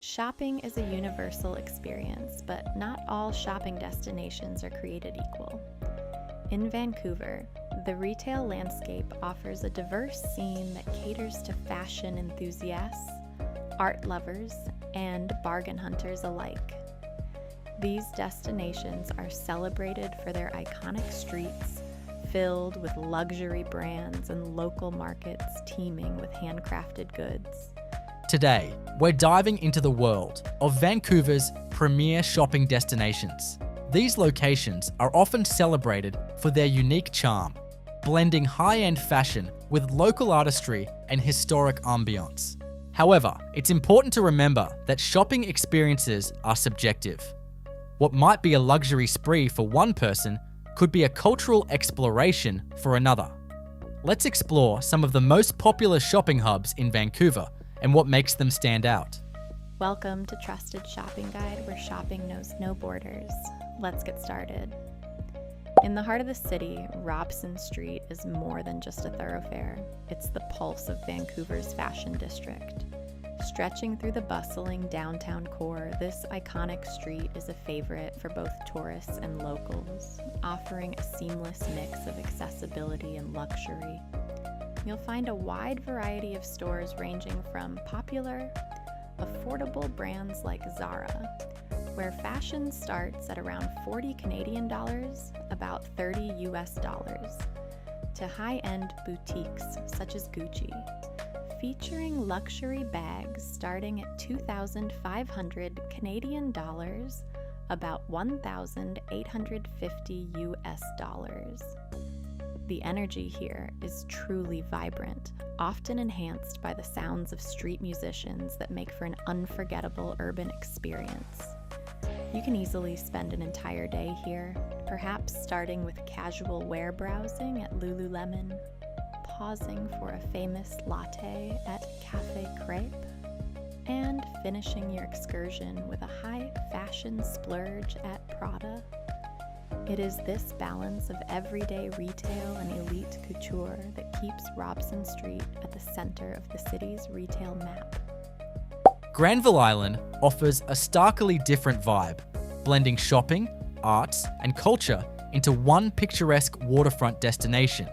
Shopping is a universal experience, but not all shopping destinations are created equal. In Vancouver, the retail landscape offers a diverse scene that caters to fashion enthusiasts, art lovers, and bargain hunters alike. These destinations are celebrated for their iconic streets, filled with luxury brands and local markets teeming with handcrafted goods. Today, we're diving into the world of Vancouver's premier shopping destinations. These locations are often celebrated for their unique charm, blending high-end fashion with local artistry and historic ambience. However, it's important to remember that shopping experiences are subjective. What might be a luxury spree for one person could be a cultural exploration for another. Let's explore some of the most popular shopping hubs in Vancouver and what makes them stand out. Welcome to Trusted Shopping Guide, where shopping knows no borders. Let's get started. In the heart of the city, Robson Street is more than just a thoroughfare. It's the pulse of Vancouver's fashion district. Stretching through the bustling downtown core, this iconic street is a favorite for both tourists and locals, offering a seamless mix of accessibility and luxury. You'll find a wide variety of stores ranging from popular, affordable brands like Zara, where fashion starts at around 40 Canadian dollars, about 30 US dollars, to high-end boutiques such as Gucci, featuring luxury bags starting at 2,500 Canadian dollars, about 1,850 US dollars. The energy here is truly vibrant, often enhanced by the sounds of street musicians that make for an unforgettable urban experience. You can easily spend an entire day here, perhaps starting with casual wear browsing at Lululemon, pausing for a famous latte at Cafe Crepe, and finishing your excursion with a high fashion splurge at Prada. It is this balance of everyday retail and elite couture that keeps Robson Street at the center of the city's retail map. Granville Island offers a starkly different vibe, blending shopping, arts, and culture into one picturesque waterfront destination.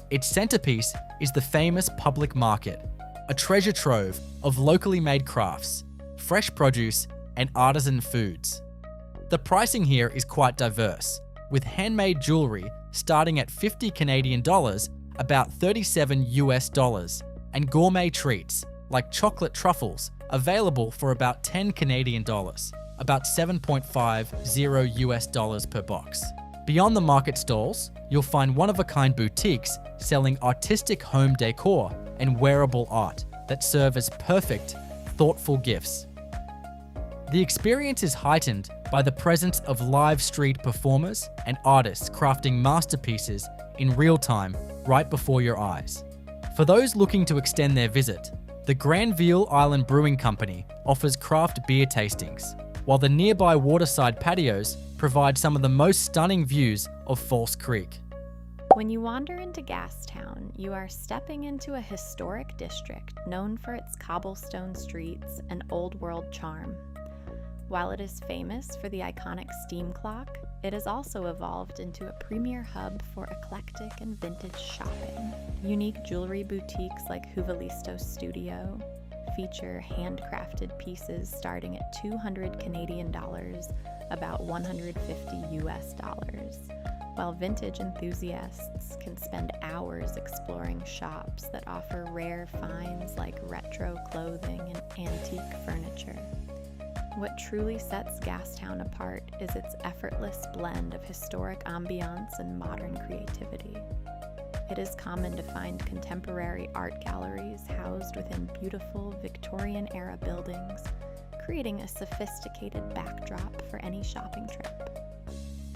Its centerpiece is the famous public market, a treasure trove of locally made crafts, fresh produce, and artisan foods. The pricing here is quite diverse, with handmade jewelry starting at 50 Canadian dollars, about 37 US dollars, and gourmet treats like chocolate truffles available for about 10 Canadian dollars, about 7.50 US dollars per box. Beyond the market stalls, you'll find one-of-a-kind boutiques selling artistic home decor and wearable art that serve as perfect, thoughtful gifts. The experience is heightened by the presence of live street performers and artists crafting masterpieces in real time right before your eyes. For those looking to extend their visit, the Granville Island Brewing Company offers craft beer tastings, while the nearby waterside patios provide some of the most stunning views of False Creek. When you wander into Gastown, you are stepping into a historic district known for its cobblestone streets and old-world charm. While it is famous for the iconic steam clock, it has also evolved into a premier hub for eclectic and vintage shopping. Unique jewelry boutiques like Juvelisto Studio feature handcrafted pieces starting at 200 Canadian dollars, about 150 US dollars, while vintage enthusiasts can spend hours exploring shops that offer rare finds like retro clothing and antique furniture. What truly sets Gastown apart is its effortless blend of historic ambiance and modern creativity. It is common to find contemporary art galleries housed within beautiful Victorian-era buildings, creating a sophisticated backdrop for any shopping trip.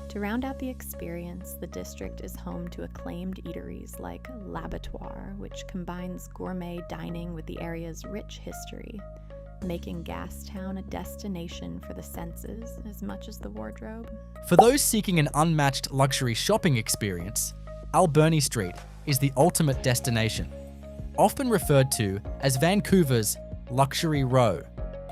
To round out the experience, the district is home to acclaimed eateries like L'Abattoir, which combines gourmet dining with the area's rich history, making Gastown a destination for the senses as much as the wardrobe. For those seeking an unmatched luxury shopping experience, Alberni Street is the ultimate destination. Often referred to as Vancouver's luxury row,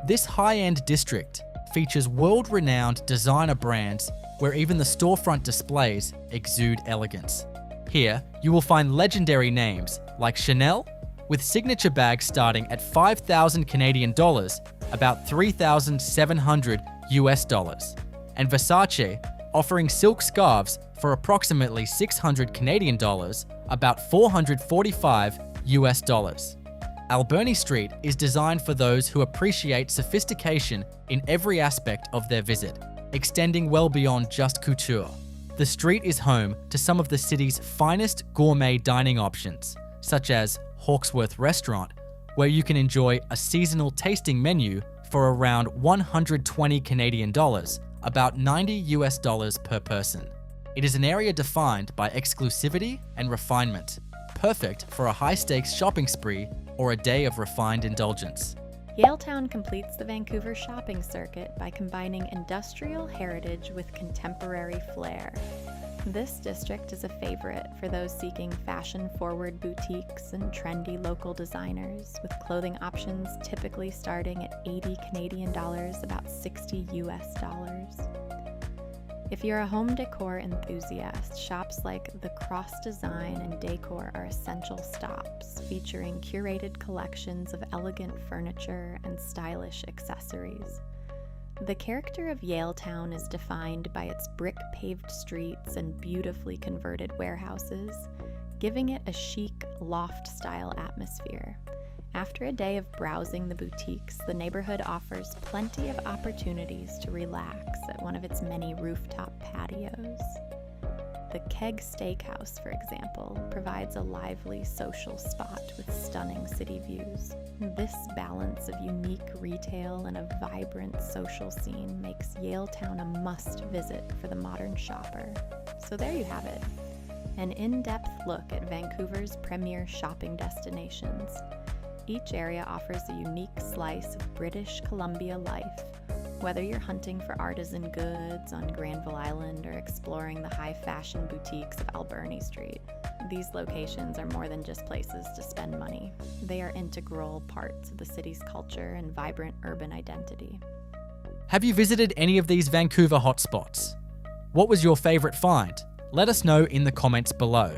This high-end district features world-renowned designer brands where even the storefront displays exude elegance. Here, you will find legendary names like Chanel, with signature bags starting at 5,000 Canadian dollars, about 3,700 US dollars, and Versace offering silk scarves for approximately 600 Canadian dollars, about 445 US dollars. Alberni Street is designed for those who appreciate sophistication in every aspect of their visit, extending well beyond just couture. The street is home to some of the city's finest gourmet dining options, such as Hawksworth Restaurant, where you can enjoy a seasonal tasting menu for around 120 Canadian dollars, about 90 US dollars per person. It is an area defined by exclusivity and refinement, perfect for a high-stakes shopping spree or a day of refined indulgence. Yaletown completes the Vancouver shopping circuit by combining industrial heritage with contemporary flair. This district is a favorite for those seeking fashion-forward boutiques and trendy local designers, with clothing options typically starting at 80 Canadian dollars, about 60 US dollars. If you're a home decor enthusiast, shops like The Cross Design and Decor are essential stops, featuring curated collections of elegant furniture and stylish accessories. The character of Yaletown is defined by its brick-paved streets and beautifully converted warehouses, giving it a chic, loft-style atmosphere. After a day of browsing the boutiques, the neighborhood offers plenty of opportunities to relax at one of its many rooftop patios. The Keg Steakhouse, for example, provides a lively social spot with stunning city views. This balance of unique retail and a vibrant social scene makes Yaletown a must-visit for the modern shopper. So there you have it, an in-depth look at Vancouver's premier shopping destinations. Each area offers a unique slice of British Columbia life, whether you're hunting for artisan goods on Granville Island or exploring the high-fashion boutiques of Alberni Street. These locations are more than just places to spend money. They are integral parts of the city's culture and vibrant urban identity. Have you visited any of these Vancouver hotspots? What was your favorite find? Let us know in the comments below.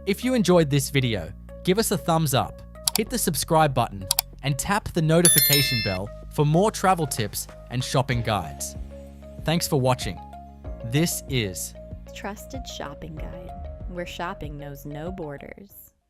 If you enjoyed this video, give us a thumbs up, hit the subscribe button, and tap the notification bell for more travel tips and shopping guides. Thanks for watching. This is Trusted Shopping Guide, where shopping knows no borders.